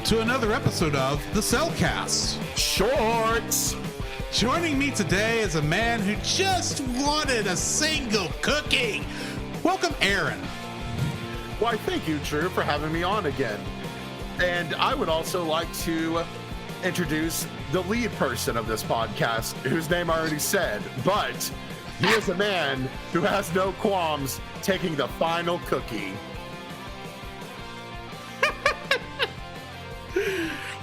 to another episode of the Cellcast. Shorts! Joining me today is a man who just wanted a single cookie. Welcome, Aaron. Why, thank you, Drew, for having me on again. And I would also like to introduce the lead person of this podcast, whose name I already said, but he is a man who has no qualms taking the final cookie.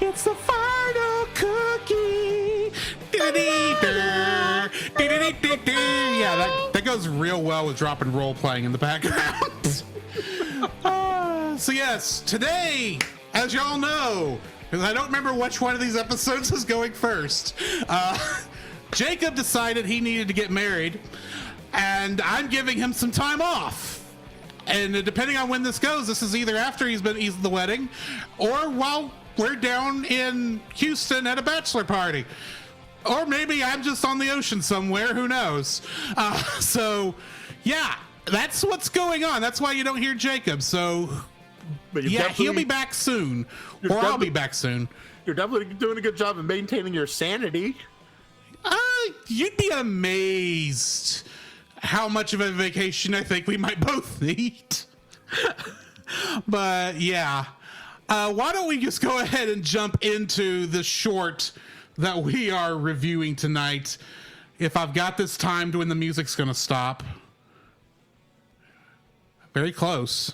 It's the final cookie. Yeah, that goes real well with drop and roll playing in the background. So yes, today, as y'all know, because I don't remember which one of these episodes is going first, Jacob decided he needed to get married, and I'm giving him some time off. And depending on when this goes, this is either after he's the wedding, or while we're down in Houston at a bachelor party, or maybe I'm just on the ocean somewhere. Who knows? So, yeah, that's what's going on. That's why you don't hear Jacob. So, yeah, he'll be back soon, or I'll be back soon. You're definitely doing a good job of maintaining your sanity. You'd be amazed how much of a vacation I think we might both need. But yeah, why don't we just go ahead and jump into the short that we are reviewing tonight? If I've got this timed when the music's going to stop. Very close.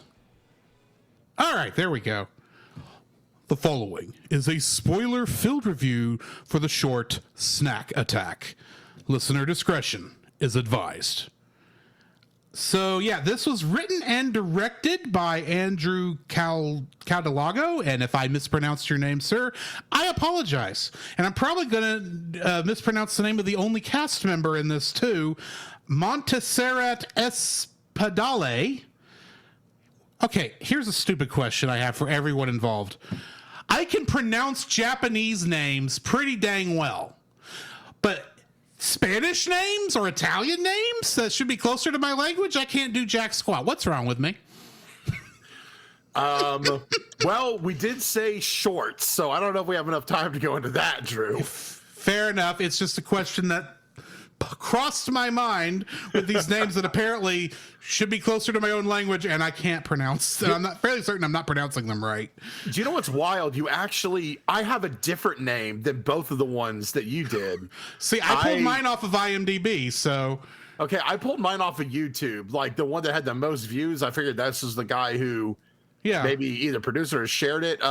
All right, there we go. The following is a spoiler-filled review for the short Snack Attack. Listener discretion is advised. So, yeah, this was written and directed by Andrew Caldelago, and if I mispronounced your name, sir, I apologize. And I'm probably going to mispronounce the name of the only cast member in this, too, Montserrat Espadale. Okay, here's a stupid question I have for everyone involved. I can pronounce Japanese names pretty dang well, but Spanish names or Italian names that should be closer to my language, I can't do jack squat. What's wrong with me? Well, we did say shorts, so I don't know if we have enough time to go into that, Drew. Fair enough. It's just a question that crossed my mind with these names that apparently should be closer to my own language, and I can't pronounce. And I'm not fairly certain I'm not pronouncing them right. Do you know what's wild? I have a different name than both of the ones that you did. See, I pulled mine off of IMDb, so. Okay, I pulled mine off of YouTube. Like the one that had the most views, I figured this was the guy who maybe either producer or shared it.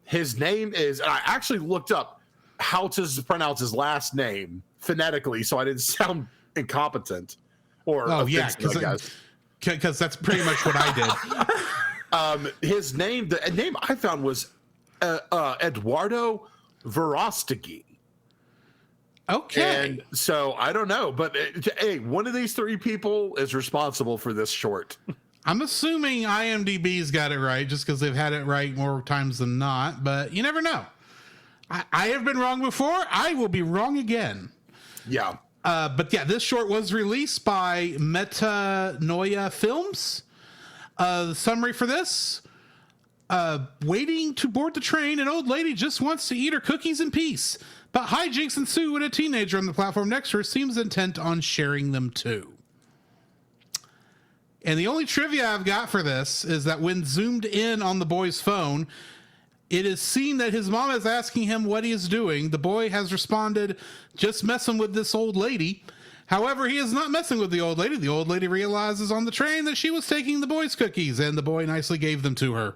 His name is, and I actually looked up how to pronounce his last name phonetically, so I didn't sound incompetent or because that's pretty much what I did. His name, the name I found was Eduardo Verostegui. Okay, and so I don't know, but hey, one of these three people is responsible for this short. I'm assuming IMDb's got it right, just because they've had it right more times than not. But you never know. I have been wrong before. I will be wrong again. Yeah. But yeah, this short was released by Metanoia Films. The summary for this: waiting to board the train, an old lady just wants to eat her cookies in peace. But hijinks ensue when a teenager on the platform next to her seems intent on sharing them too. And the only trivia I've got for this is that when zoomed in on the boy's phone, it is seen that his mom is asking him what he is doing. The boy has responded, just messing with this old lady. However, he is not messing with the old lady. The old lady realizes on the train that she was taking the boy's cookies, and the boy nicely gave them to her.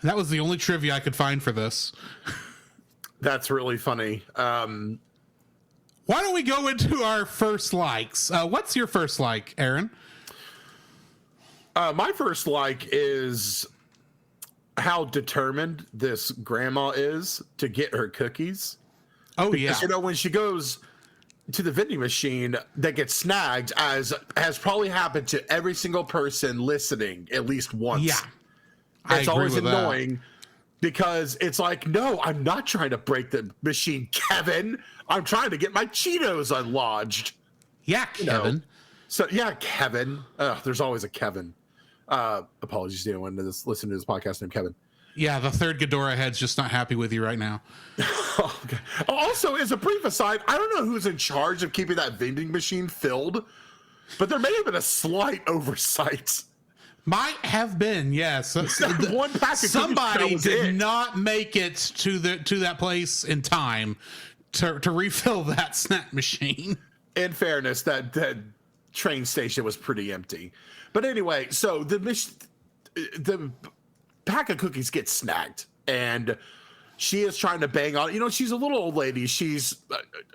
That was the only trivia I could find for this. That's really funny. Why don't we go into our first likes? What's your first like, Aaron? My first like is how determined this grandma is to get her cookies. Oh, because, yeah. you know, when she goes to the vending machine that gets snagged, as has probably happened to every single person listening at least once. Yeah. It's always annoying because it's like, no, I'm not trying to break the machine, Kevin. I'm trying to get my Cheetos unlodged. Yeah, Kevin. You know? So, yeah, Kevin. There's always a Kevin. Apologies to anyone to listen to this podcast named Kevin. Yeah, the third Ghidorah head's just not happy with you right now. Okay. Also, as a brief aside, I don't know who's in charge of keeping that vending machine filled, but there may have been a slight oversight. Might have been, yes. One pack of somebody did not make it to that place in time to refill that snack machine. In fairness, that train station was pretty empty. But anyway, so the pack of cookies gets snagged, and she is trying to bang on it. You know, she's a little old lady. She's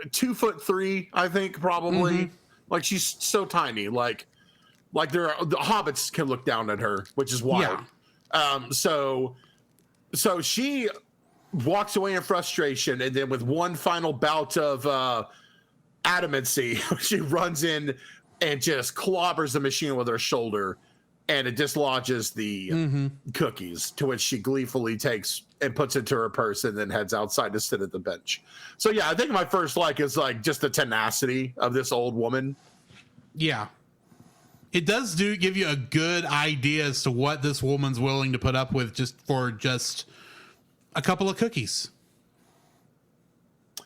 2'3", I think, probably. Mm-hmm. Like, she's so tiny. Like the hobbits can look down at her, which is wild. Yeah. So she walks away in frustration, and then with one final bout of adamancy, she runs in and just clobbers the machine with her shoulder, and it dislodges the cookies, to which she gleefully takes and puts into her purse and then heads outside to sit at the bench. So yeah, I think my first like is like just the tenacity of this old woman. Yeah. It does give you a good idea as to what this woman's willing to put up with just for a couple of cookies.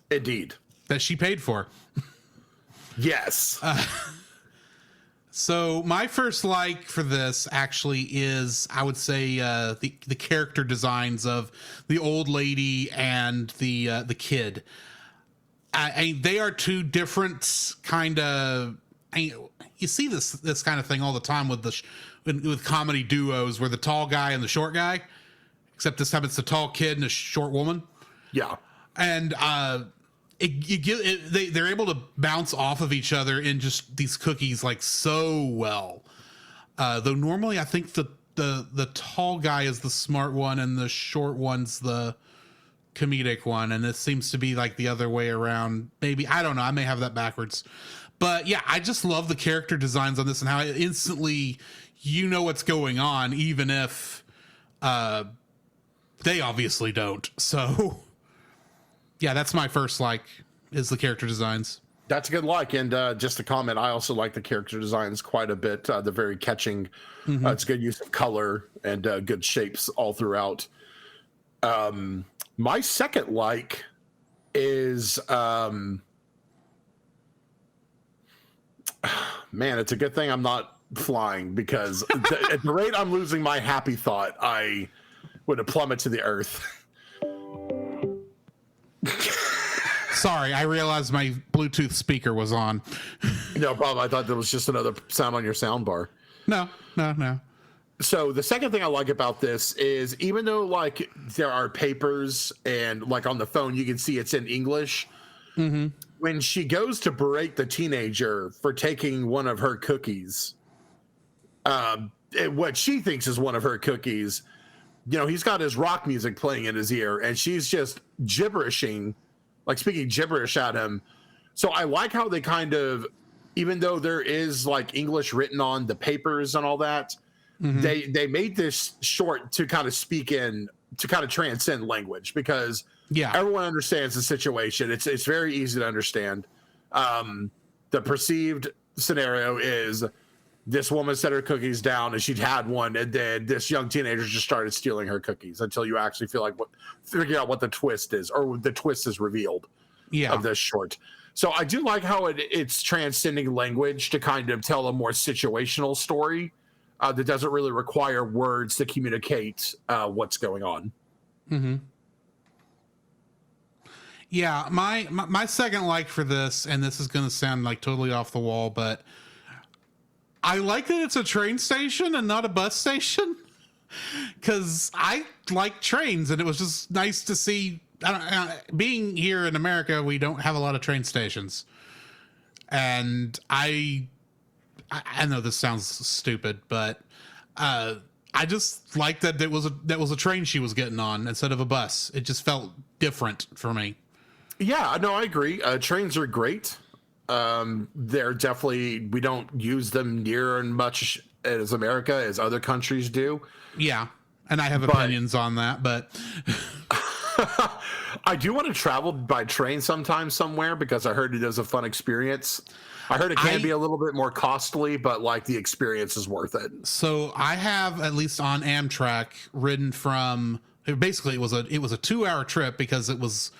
Indeed. That she paid for. Yes. So my first like for this actually is, I would say, the character designs of the old lady and the kid. They are two different kind of. You see this kind of thing all the time with comedy duos, where the tall guy and the short guy, except this time it's the tall kid and a short woman. Yeah, and they're able to bounce off of each other in just these cookies like so well. Though normally I think the tall guy is the smart one and the short one's the comedic one, and it seems to be like the other way around. Maybe, I don't know. I may have that backwards. But yeah, I just love the character designs on this and how instantly you know what's going on, even if they obviously don't. So yeah, that's my first like, is the character designs. That's a good like. And just to comment, I also like the character designs quite a bit. They're very catching. It's good use of color and good shapes all throughout. My second like is... man, it's a good thing I'm not flying, because at the rate I'm losing my happy thought, I would have plummeted to the earth. Sorry, I realized my Bluetooth speaker was on. No problem. I thought there was just another sound on your sound bar. No. So the second thing I like about this is, even though like there are papers and like on the phone you can see it's in English, when she goes to berate the teenager for taking one of her cookies, what she thinks is one of her cookies, you know, he's got his rock music playing in his ear, and she's just gibberishing, like speaking gibberish at him. So I like how they kind of, even though there is like English written on the papers and all that, they made this short to kind of speak in, to kind of transcend language, because everyone understands the situation. It's very easy to understand. The perceived scenario is this woman set her cookies down and she'd had one, and then this young teenager just started stealing her cookies, until you actually figure out what the twist is, or the twist is revealed of this short. So I do like how it's transcending language to kind of tell a more situational story that doesn't really require words to communicate what's going on. Yeah, my second like for this, and this is going to sound like totally off the wall, but I like that it's a train station and not a bus station, because I like trains, and it was just nice to see. Being here in America, we don't have a lot of train stations, and I know this sounds stupid, but I just like that that was a train she was getting on instead of a bus. It just felt different for me. Yeah, no, I agree. Trains are great. They're definitely, we don't use them near as much as America as other countries do. Yeah, and I have opinions on that, but I do want to travel by train sometime somewhere, because I heard it is a fun experience. I heard it can be a little bit more costly, but like the experience is worth it. So I have, at least on Amtrak, ridden from Basically, it was a 2-hour trip because it was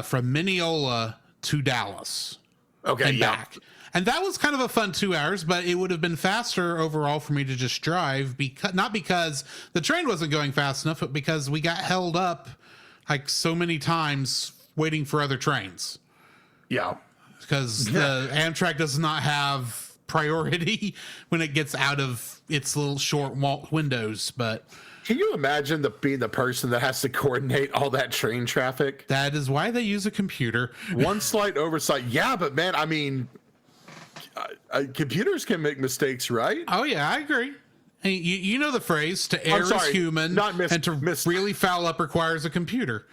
from Mineola to Dallas. Okay, and back. And that was kind of a fun 2 hours, but it would have been faster overall for me to just drive, because not because the train wasn't going fast enough, but because we got held up like so many times waiting for other trains. Yeah. Because the Amtrak does not have priority when it gets out of its little short windows. But can you imagine being the person that has to coordinate all that train traffic? That is why they use a computer. One slight oversight. Yeah, but man, I mean, computers can make mistakes, right? Oh, yeah, I agree. Hey, you know the phrase, to err is human, and to really foul up requires a computer.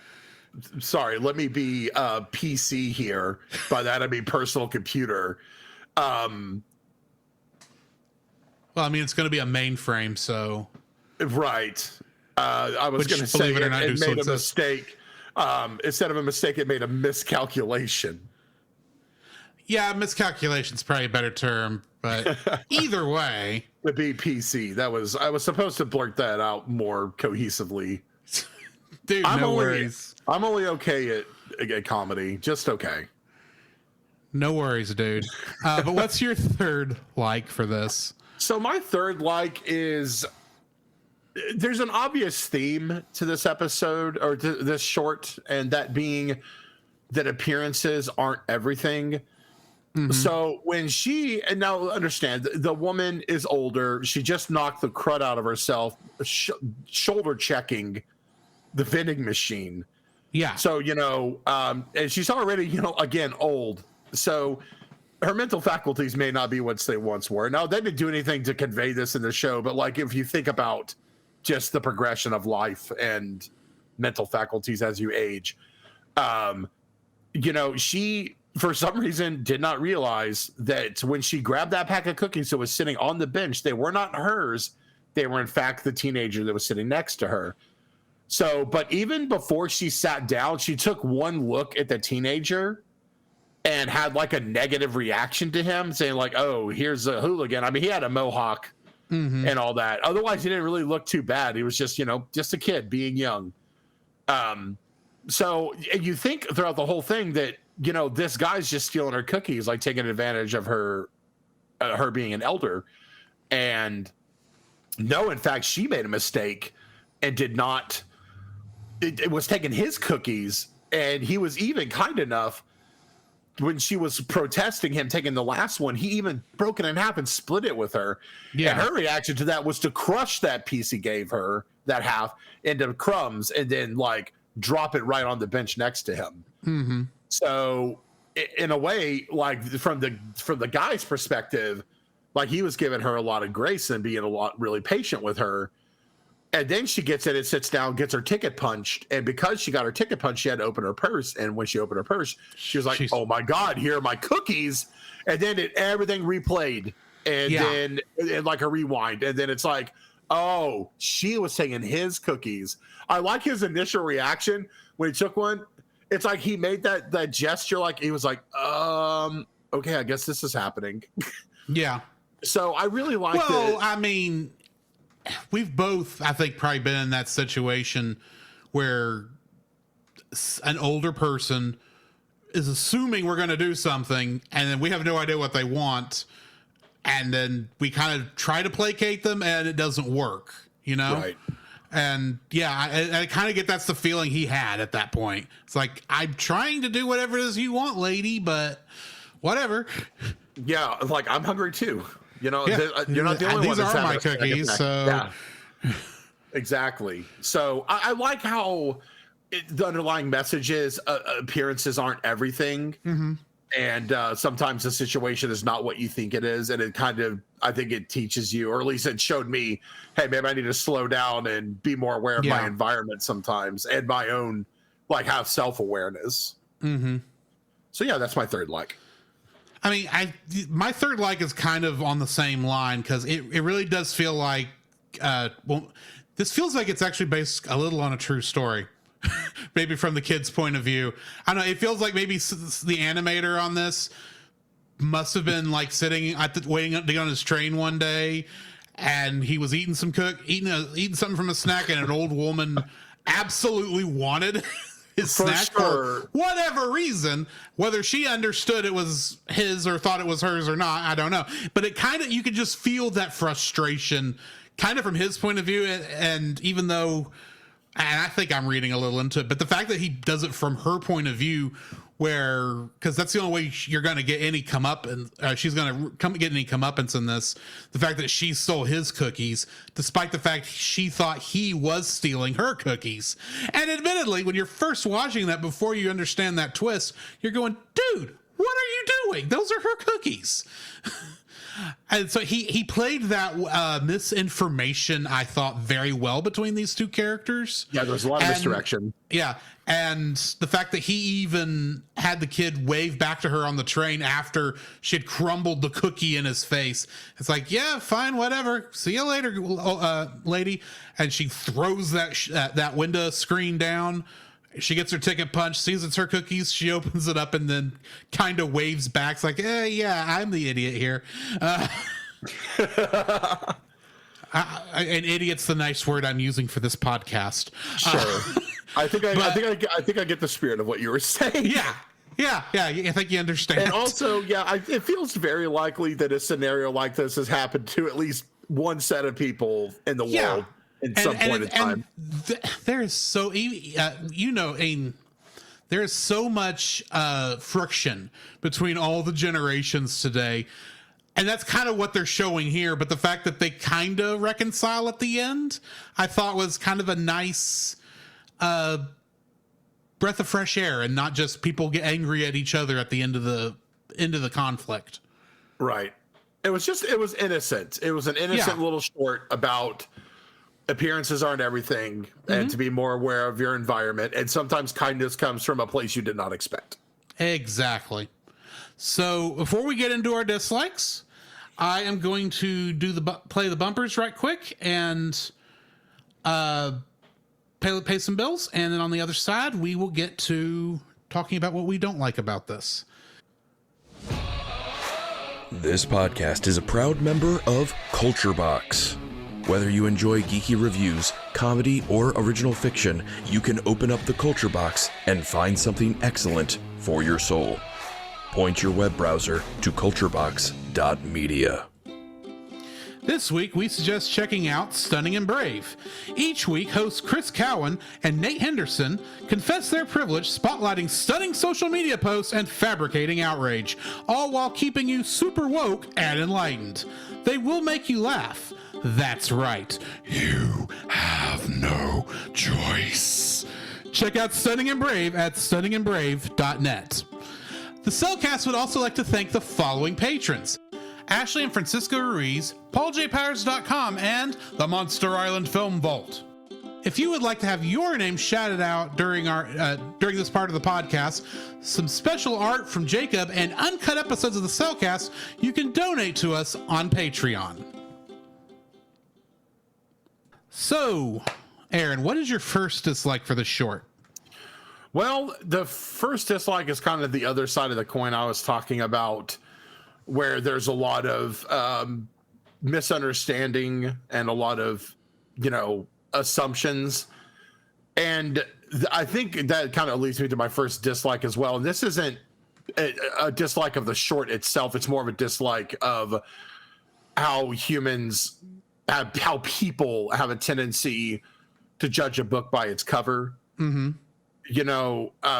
Sorry, let me be PC here. By that, I mean personal computer. Well, I mean, it's going to be a mainframe, so... Right. I was going to say it made a mistake. Instead of a mistake, it made a miscalculation. Yeah, miscalculation is probably a better term, but either way... The BPC. I was supposed to blurt that out more cohesively. Dude, no worries. I'm only okay at comedy. Just okay. No worries, dude. But what's your third like for this? So my third like is... There's an obvious theme to this episode, or to this short, and that being that appearances aren't everything. Mm-hmm. So when and now understand, the woman is older. She just knocked the crud out of herself, shoulder checking the vending machine. Yeah. So, and she's already, again, old. So her mental faculties may not be what they once were. Now, they didn't do anything to convey this in the show, but like, if you think about just the progression of life and mental faculties as you age, she, for some reason, did not realize that when she grabbed that pack of cookies that was sitting on the bench, they were not hers. They were, in fact, the teenager that was sitting next to her. So, but even before she sat down, she took one look at the teenager and had like a negative reaction to him, saying like, oh, here's a hooligan. I mean, he had a mohawk and all that. Otherwise, he didn't really look too bad. He was just, just a kid being young. So you think throughout the whole thing that, this guy's just stealing her cookies, like taking advantage of her being an elder. And no, in fact, she made a mistake and did not. It was taking his cookies, and he was even kind enough when she was protesting him taking the last one, he even broke it in half and split it with her. Yeah. And her reaction to that was to crush that piece he gave her, that half, into crumbs, and then like drop it right on the bench next to him. Mm-hmm. So in a way, like from the guy's perspective, like he was giving her a lot of grace and being really patient with her. And then she gets in and sits down, gets her ticket punched. And because she got her ticket punched, she had to open her purse. And when she opened her purse, she was like, oh my God, here are my cookies. And then everything replayed. And then like a rewind. And then it's like, oh, she was taking his cookies. I like his initial reaction when he took one. It's like he made that gesture, like he was like, okay, I guess this is happening. Yeah. So I really like it. Well, I mean, we've both, I think, probably been in that situation where an older person is assuming we're going to do something, and then we have no idea what they want, and then we kind of try to placate them, and it doesn't work, Right. And yeah, I kind of get that's the feeling he had at that point. It's like, I'm trying to do whatever it is you want, lady, but whatever. Yeah, like I'm hungry too. You're not the only one. These are my cookies, so yeah. Exactly. So I like how the underlying message is appearances aren't everything, and sometimes the situation is not what you think it is, and it kind of, I think it teaches you, or at least it showed me, hey, maybe I need to slow down and be more aware of my environment sometimes, and my own have self-awareness. So yeah, that's my third like. I mean, my third like is kind of on the same line, because it really does feel like, this feels like it's actually based a little on a true story, maybe from the kid's point of view. I don't know. It feels like maybe the animator on this must have been like sitting waiting to get on his train one day, and he was eating something from a snack, and an old woman absolutely wanted his snack for whatever reason, whether she understood it was his or thought it was hers or not, I don't know. But it kind of, you could just feel that frustration kind of from his point of view. And even though, and I think I'm reading a little into it, but the fact that he does it from her point of view, where, because that's the only way you're going to get any she's going to get any comeuppance in this. The fact that she stole his cookies, despite the fact she thought he was stealing her cookies. And admittedly, when you're first watching that, before you understand that twist, you're going, dude, what are you doing? Those are her cookies. And so he played that misinformation, I thought, very well between these two characters. Yeah, there's a lot of misdirection. Yeah, and the fact that he even had the kid wave back to her on the train after she had crumbled the cookie in his face. It's like, yeah, fine, whatever. See you later, lady. And she throws that window screen down. She gets her ticket punched, sees it's her cookies. She opens it up and then kind of waves back. It's like, yeah, I'm the idiot here. An idiot's the nice word I'm using for this podcast. Sure. I think I get the spirit of what you were saying. Yeah. I think you understand. And also, it feels very likely that a scenario like this has happened to at least one set of people in the world. At some point in time, there is so there is so much friction between all the generations today, and that's kind of what they're showing here. But the fact that they kind of reconcile at the end, I thought was kind of a nice breath of fresh air, and not just people get angry at each other at the end of the conflict. Right. It was innocent. It was an innocent little short about appearances aren't everything, and to be more aware of your environment. And sometimes kindness comes from a place you did not expect. Exactly. So before we get into our dislikes, I am going to play the bumpers right quick and pay some bills. And then on the other side, we will get to talking about what we don't like about this. This podcast is a proud member of Culture Box. Whether you enjoy geeky reviews, comedy, or original fiction, you can open up the Culture Box and find something excellent for your soul. Point your web browser to culturebox.media. This week, we suggest checking out Stunning and Brave. Each week, hosts Chris Cowan and Nate Henderson confess their privilege spotlighting stunning social media posts and fabricating outrage, all while keeping you super woke and enlightened. They will make you laugh. That's right. You have no choice. Check out Stunning and Brave at stunningandbrave.net. The Cellcast would also like to thank the following patrons: Ashley and Francisco Ruiz, PaulJPowers.com, and the Monster Island Film Vault. If you would like to have your name shouted out during this part of the podcast, some special art from Jacob, and uncut episodes of the Cellcast, you can donate to us on Patreon. So, Aaron, what is your first dislike for the short? Well, the first dislike is kind of the other side of the coin I was talking about, where there's a lot of misunderstanding and a lot of, assumptions. And I think that kind of leads me to my first dislike as well. And this isn't a dislike of the short itself. It's more of a dislike of how people have a tendency to judge a book by its cover. Mm-hmm.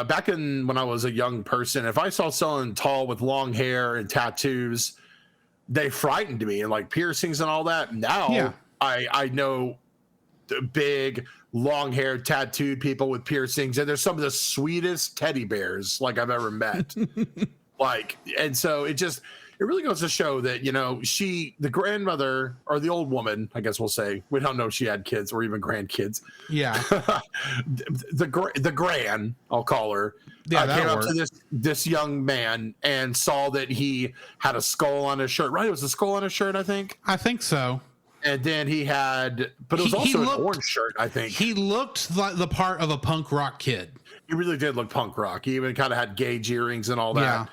Back when I was a young person, if I saw someone tall with long hair and tattoos, they frightened me, and like piercings and all that. Now I know the big, long-haired, tattooed people with piercings, and they're some of the sweetest teddy bears like I've ever met. And so it really goes to show that, the grandmother, or the old woman, I guess we'll say, we don't know if she had kids or even grandkids. Yeah. the gran, I'll call her, came up to this young man and saw that he had a skull on his shirt. Right? It was a skull on his shirt, I think. I think so. And then but it was also an orange shirt, I think. He looked like the part of a punk rock kid. He really did look punk rock. He even kind of had gauge earrings and all that. Yeah.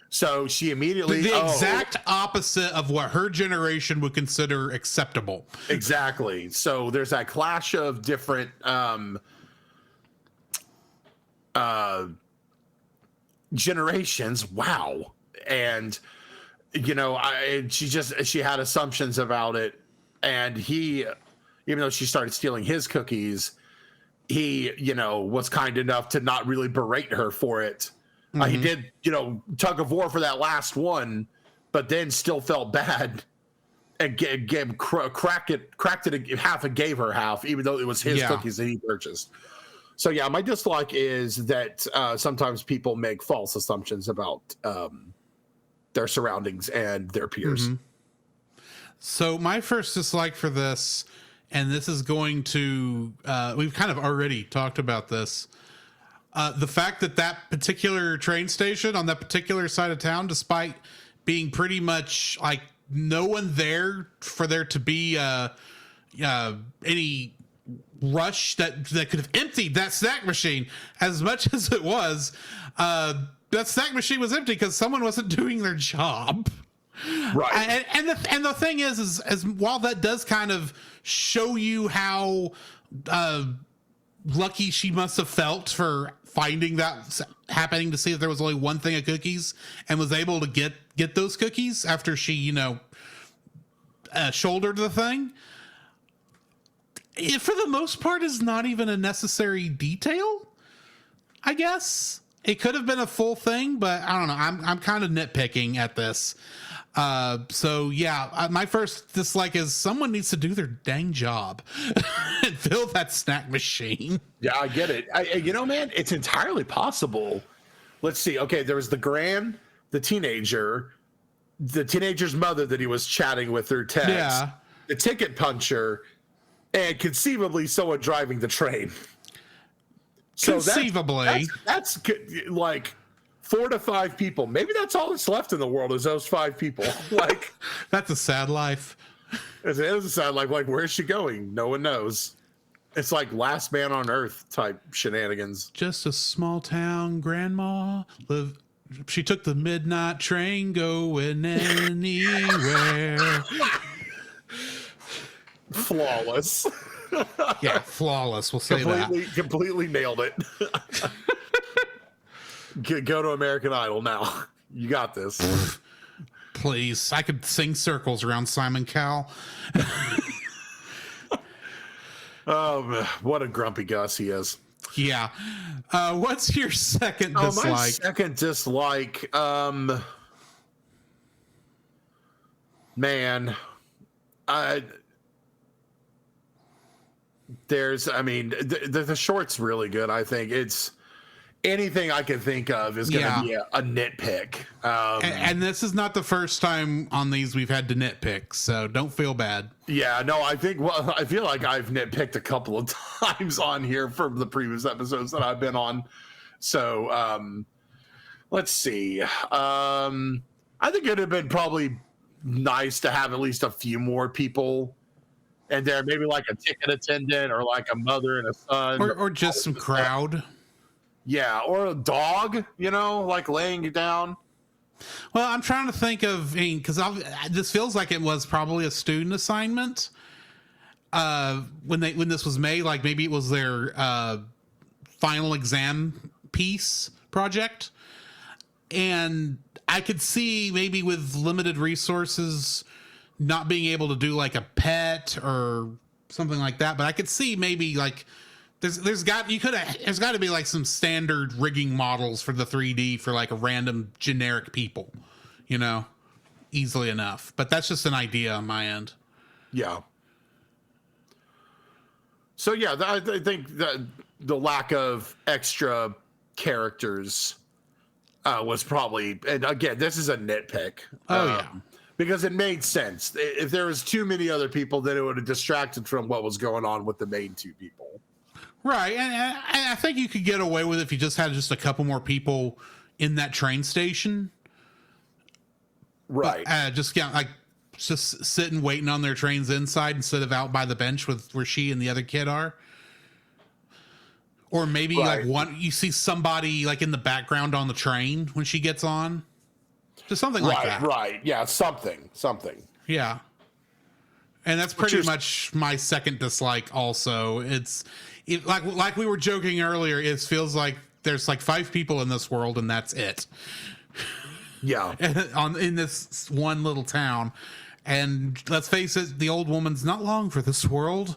So she immediately... The exact opposite of what her generation would consider acceptable. Exactly. So there's that clash of different generations. Wow. And, you know, she had assumptions about it. And he, even though she started stealing his cookies, he, you know, was kind enough to not really berate her for it. He did, you know, tug of war for that last one, but then still felt bad and cracked it half and gave her half, even though it was his cookies that he purchased. So yeah, my dislike is that sometimes people make false assumptions about their surroundings and their peers. So my first dislike for this, and this is going to, we've kind of already talked about this. The fact that particular train station on that particular side of town, despite being pretty much like no one there for there to be any rush that could have emptied that snack machine, as much as it was, that snack machine was empty because someone wasn't doing their job. Right. And the thing is while that does kind of show you how lucky she must have felt for finding that happening, to see that there was only one thing of cookies and was able to get those cookies after she, you know, shouldered the thing. It, for the most part, is not even a necessary detail, I guess. It could have been a full thing, but I don't know. I'm kind of nitpicking at this. So yeah, my first dislike is someone needs to do their dang job and fill that snack machine. Yeah, I get it. You know, man, it's entirely possible. Let's see. Okay, there was the teenager's mother that he was chatting with through text, the ticket puncher, and conceivably someone driving the train. So conceivably, that's like 4 to 5 people. Maybe that's all that's left in the world is those 5 people. Like, that's a sad life. It is a sad life. Like, where's she going? No one knows. It's like Last Man on Earth type shenanigans. Just a small town grandma. She took the midnight train going anywhere. Flawless. Yeah, flawless. We'll say completely nailed it. Go to American Idol now. You got this. Please. I could sing circles around Simon Cowell. What a grumpy Gus he is. Yeah. What's your second dislike? My second dislike, man, the short's really good. I think it's anything I can think of is going to be a nitpick. And this is not the first time on these we've had to nitpick, so don't feel bad. Yeah, no, I feel like I've nitpicked a couple of times on here from the previous episodes that I've been on. So, let's see. I think it'd have been probably nice to have at least a few more people and there, maybe like a ticket attendant or like a mother and a son. Or just some crowd. Yeah, or a dog, you know, like laying you down. Well, I'm trying to think of, because this feels like it was probably a student assignment when this was made. Like maybe it was their final exam piece project, and I could see maybe with limited resources not being able to do like a pet or something like that. But I could see maybe like. There's got to be like some standard rigging models for the 3D for like a random generic people, you know, easily enough. But that's just an idea on my end. Yeah. So yeah, I think that the lack of extra characters was probably, and again, this is a nitpick. Yeah. Because it made sense. If there was too many other people, then it would have distracted from what was going on with the main 2 people. Right, and I think you could get away with it if you just had just a couple more people in that train station. Right. Just sitting waiting on their trains inside instead of out by the bench where she and the other kid are. Or maybe like you see somebody like in the background on the train when she gets on. Just something like that. Right. Yeah, something. Yeah. And that's pretty much my second dislike also. Like we were joking earlier, it feels like there's like 5 people in this world and that's it. Yeah. In this one little town. And let's face it, the old woman's not long for this world.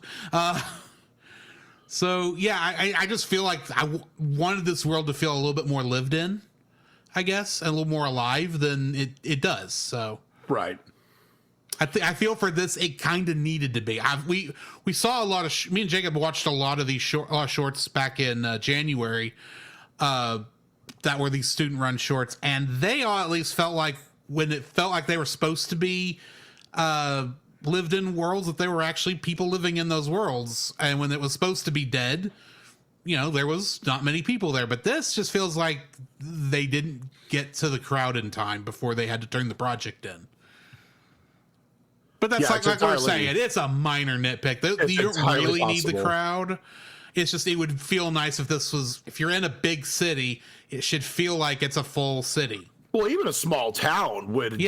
So yeah, I just feel like I wanted this world to feel a little bit more lived in, I guess, and a little more alive than it does. So right. I feel for this, it kind of needed to be. We saw a lot of me and Jacob watched a lot of these shorts back in January, that were these student run shorts, and they all at least felt like when it felt like they were supposed to be lived in worlds, that they were actually people living in those worlds, and when it was supposed to be dead, there was not many people there. But this just feels like they didn't get to the crowd in time before they had to turn the project in. But that's like we're saying, it's a minor nitpick. You don't really need the crowd. It's just, it would feel nice if you're in a big city, it should feel like it's a full city. Well, even a small town would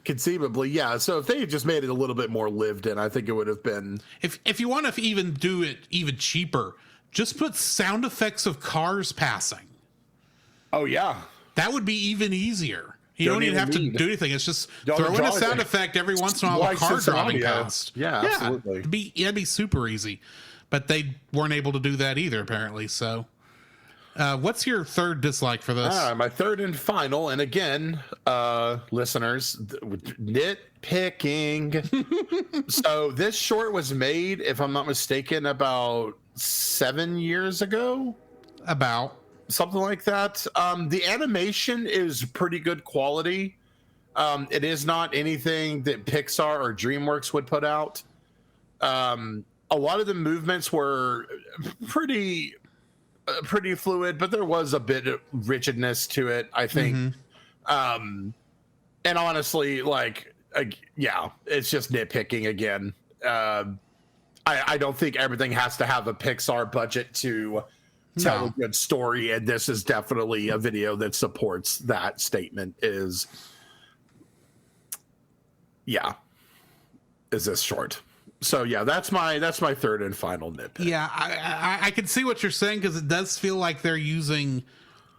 conceivably, yeah. So if they had just made it a little bit more lived in, I think it would have been. If you want to even do it even cheaper, just put sound effects of cars passing. Oh, yeah. That would be even easier. You don't even have to do anything. It's just throw in a sound effect every once in a while, a car driving past. Yeah, absolutely. It'd be super easy. But they weren't able to do that either, apparently. So, what's your third dislike for this? My third and final, and again, listeners, nitpicking. So this short was made, if I'm not mistaken, about 7 years ago. About. Something like that. The animation is pretty good quality. It is not anything that Pixar or DreamWorks would put out. A lot of the movements were pretty fluid, but there was a bit of rigidness to it, I think. And honestly, it's just nitpicking again. I don't think everything has to have a Pixar budget to tell a good story, and this is definitely a video that supports that statement. Is this short? So yeah, that's my third and final nitpick. Yeah, I can see what you're saying, because it does feel like they're using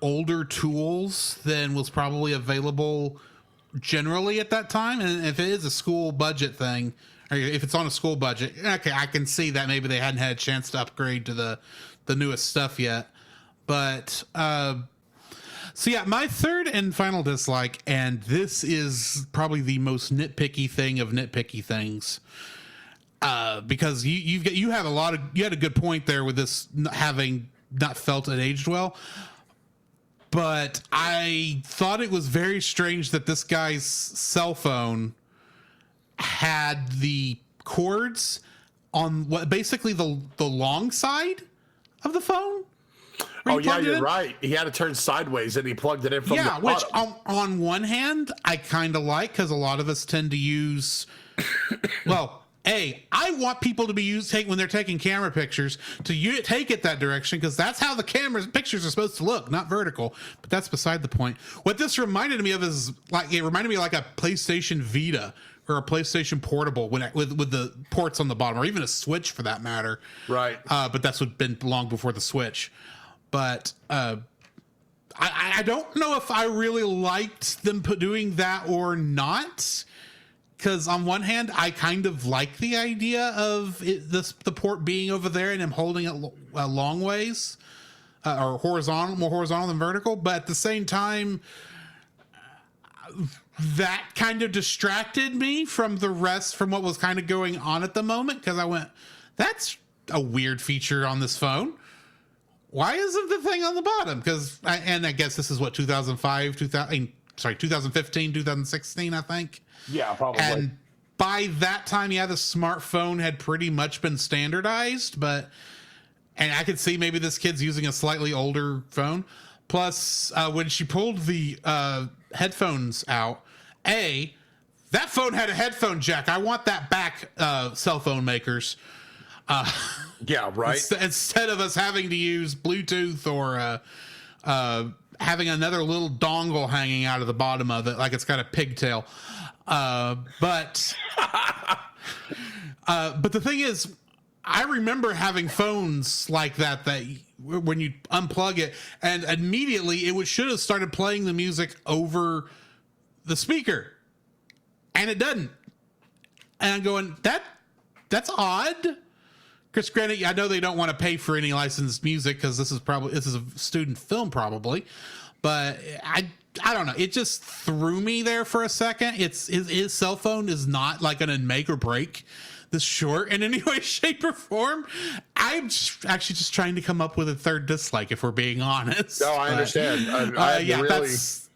older tools than was probably available generally at that time. And if it is a school budget thing, or if it's on a school budget, okay, I can see that maybe they hadn't had a chance to upgrade to the newest stuff yet. But so yeah, my third and final dislike, and this is probably the most nitpicky thing of nitpicky things, because you had a good point there with this having not felt it aged well. But I thought it was very strange that this guy's cell phone had the cords on basically the long side of the phone. Oh yeah, you're right. He had to turn sideways, and he plugged it in from the bottom. Which on one hand I kind of like, because a lot of us tend to use. Well, I want people to be when they're taking camera pictures to take it that direction, because that's how the pictures are supposed to look, not vertical. But that's beside the point. What this reminded me of is it reminded me like a PlayStation Vita or a PlayStation Portable with the ports on the bottom, or even a Switch for that matter. Right. But that's been long before the Switch. But I don't know if I really liked them doing that or not. Because on one hand, I kind of like the idea of the port being over there and him holding it a long ways, or more horizontal than vertical. But at the same time, that kind of distracted me from what was kind of going on at the moment. Because I went, that's a weird feature on this phone. Why isn't the thing on the bottom? And I guess this is what, 2015, 2016, I think. Yeah, probably. And by that time, the smartphone had pretty much been standardized, and I could see maybe this kid's using a slightly older phone. Plus, when she pulled the headphones out, that phone had a headphone jack. I want that back, cell phone makers. Yeah, right. Instead of us having to use Bluetooth or having another little dongle hanging out of the bottom of it, like it's got a pigtail. But the thing is, I remember having phones like that when you unplug it, and immediately should have started playing the music over the speaker, and it doesn't. And I'm going, that's odd. Because granted, I know they don't want to pay for any licensed music because this is a student film probably, but I don't know. It just threw me there for a second. His cell phone is not like going to make or break this short in any way, shape, or form. I'm actually just trying to come up with a third dislike, if we're being honest. No, I understand.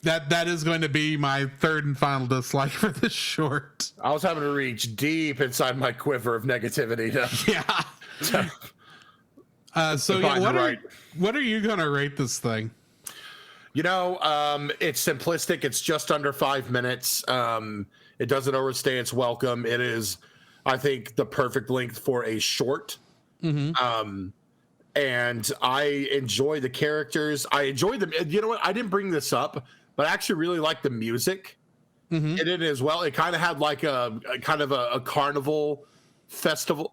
That is going to be my third and final dislike for this short. I was having to reach deep inside my quiver of negativity. Yeah. What are you gonna rate this thing? It's simplistic. It's just under 5 minutes. It doesn't overstay its welcome. It is, I think, the perfect length for a short. Mm-hmm. And I enjoy the characters. I enjoy them. You know what? I didn't bring this up, but I actually really like the music in it as well. It kind of had like a kind of a carnival festive.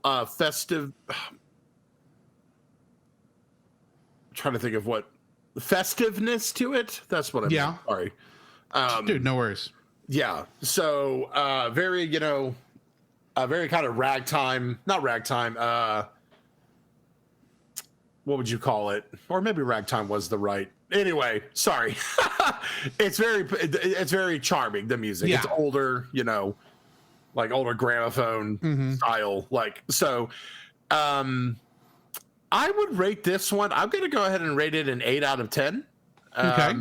Trying to think of what festiveness to it. That's what I mean. Sorry. Dude, no worries. Yeah. So very, very kind of ragtime, not ragtime. What would you call it? Or maybe ragtime was the right. Anyway, sorry. It's very charming, the music. Yeah. It's older, like older gramophone style. Like, so I would rate this one. I'm going to go ahead and rate it an 8 out of 10. Okay.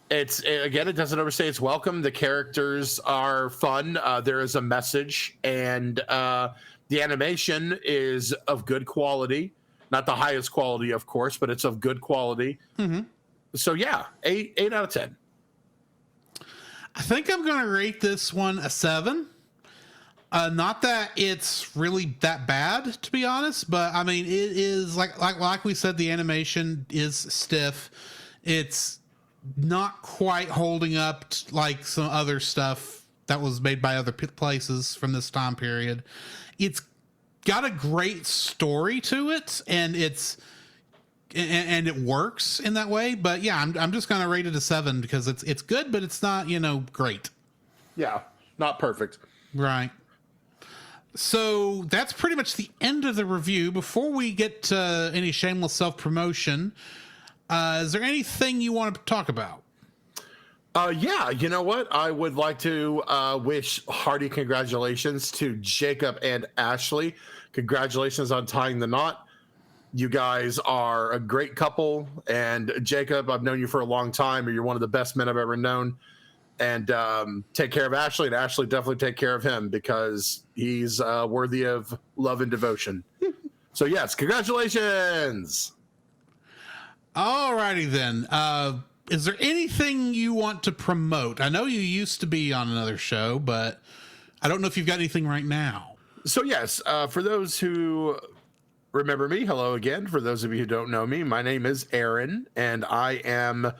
It doesn't overstay its welcome. The characters are fun. There is a message, and the animation is of good quality. Not the highest quality, of course, but it's of good quality. Mm-hmm. So yeah, 8 out of 10. I think I'm going to rate this one a 7. Not that it's really that bad, to be honest, but I mean, it is like we said, the animation is stiff. It's not quite holding up like some other stuff that was made by other places from this time period. It's got a great story to it, and it works in that way. But yeah, I'm just going to rate it a 7 because it's good, but it's not, great. Yeah, not perfect. Right. So that's pretty much the end of the review. Before we get to any shameless self-promotion, is there anything you want to talk about? Yeah, you know what? I would like to wish hearty congratulations to Jacob and Ashley. Congratulations on tying the knot. You guys are a great couple. And Jacob, I've known you for a long time, and you're one of the best men I've ever known. And take care of Ashley, and Ashley definitely take care of him because he's worthy of love and devotion. So yes, congratulations. All righty then. Is there anything you want to promote? I know you used to be on another show, but I don't know if you've got anything right now. So yes, for those who remember me, hello again. For those of you who don't know me, my name is Aaron, and I am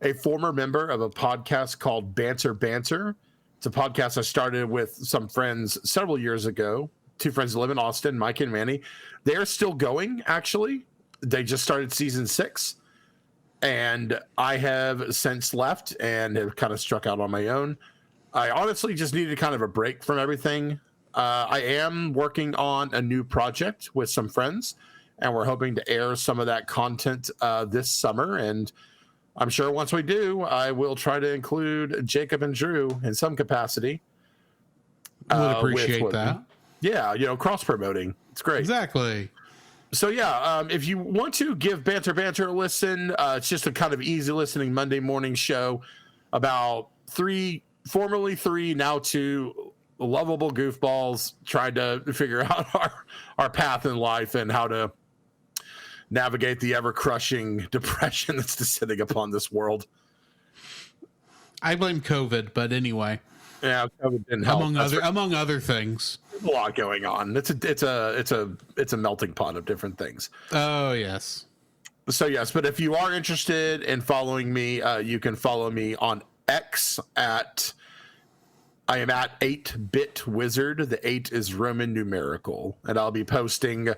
a former member of a podcast called Banter Banter. It's a podcast I started with some friends several years ago. 2 friends that live in Austin, Mike and Manny. They're still going, actually. They just started season 6. And I have since left and have kind of struck out on my own. I honestly just needed kind of a break from everything. I am working on a new project with some friends, and we're hoping to air some of that content this summer. And I'm sure once we do, I will try to include Jacob and Drew in some capacity. Would appreciate that. Yeah, cross-promoting. It's great. Exactly. So, yeah, if you want to give Banter Banter a listen, it's just a kind of easy listening Monday morning show about formerly 3, now 2 lovable goofballs trying to figure out our path in life and how to navigate the ever-crushing depression that's descending upon this world. I blame COVID, but anyway. Yeah, COVID didn't help. Among other things. There's a lot going on. It's a melting pot of different things. Oh yes. So yes, but if you are interested in following me, you can follow me on X I am at 8-Bit Wizard. The 8 is Roman numerical, and I'll be posting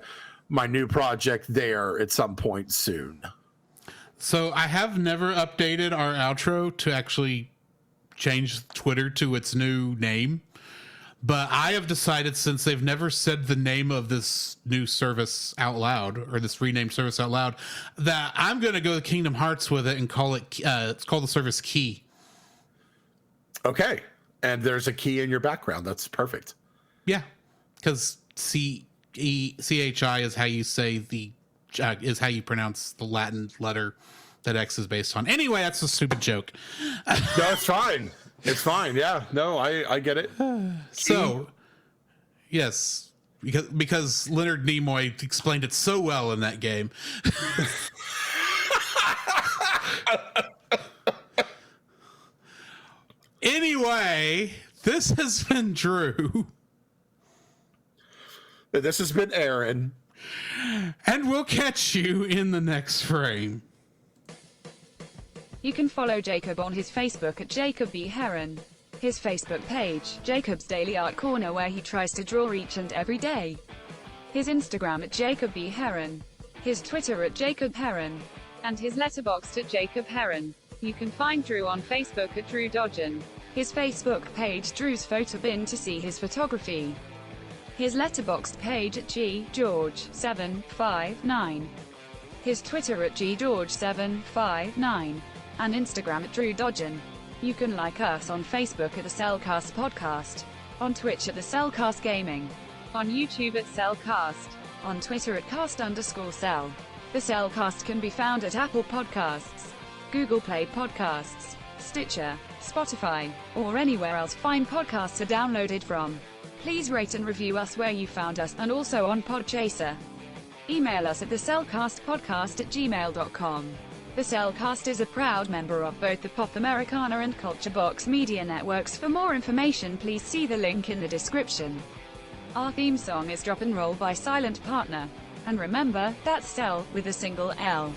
my new project there at some point soon. So I have never updated our outro to actually change Twitter to its new name. But I have decided, since they've never said the name of this new service out loud, or this renamed service out loud, that I'm going to go to Kingdom Hearts with it and call it, it's called the service Key. Okay. And there's a key in your background. That's perfect. Yeah. Because CHI is how you say is how you pronounce the Latin letter that X is based on. Anyway, that's a stupid joke. No, it's fine. It's fine. Yeah, no, I get it. So, yes, because Leonard Nimoy explained it so well in that game. Anyway, this has been Drew. This has been Aaron. And we'll catch you in the next frame. You can follow Jacob on his Facebook at Jacob B. Heron. His Facebook page, Jacob's Daily Art Corner, where he tries to draw each and every day. His Instagram at Jacob B. Heron. His Twitter at Jacob Heron. And his Letterboxd at Jacob Heron. You can find Drew on Facebook at Drew Dodgen. His Facebook page, Drew's Photo Bin, to see his photography. His Letterboxd page at GGeorge759. His Twitter at GGeorge759. And Instagram at Drew Dodgen. You can like us on Facebook at the Cellcast Podcast, on Twitch at the Cellcast Gaming, on YouTube at Cellcast, on Twitter at cast_cell. The Cellcast can be found at Apple Podcasts, Google Play Podcasts, Stitcher, Spotify, or anywhere else fine podcasts are downloaded from. Please rate and review us where you found us, and also on Podchaser. Email us at thecellcastpodcast@gmail.com. The Cellcast is a proud member of both the Pop Americana and Culture Box media networks. For more information, please see the link in the description. Our theme song is Drop and Roll by Silent Partner. And remember, that's Cell with a single L.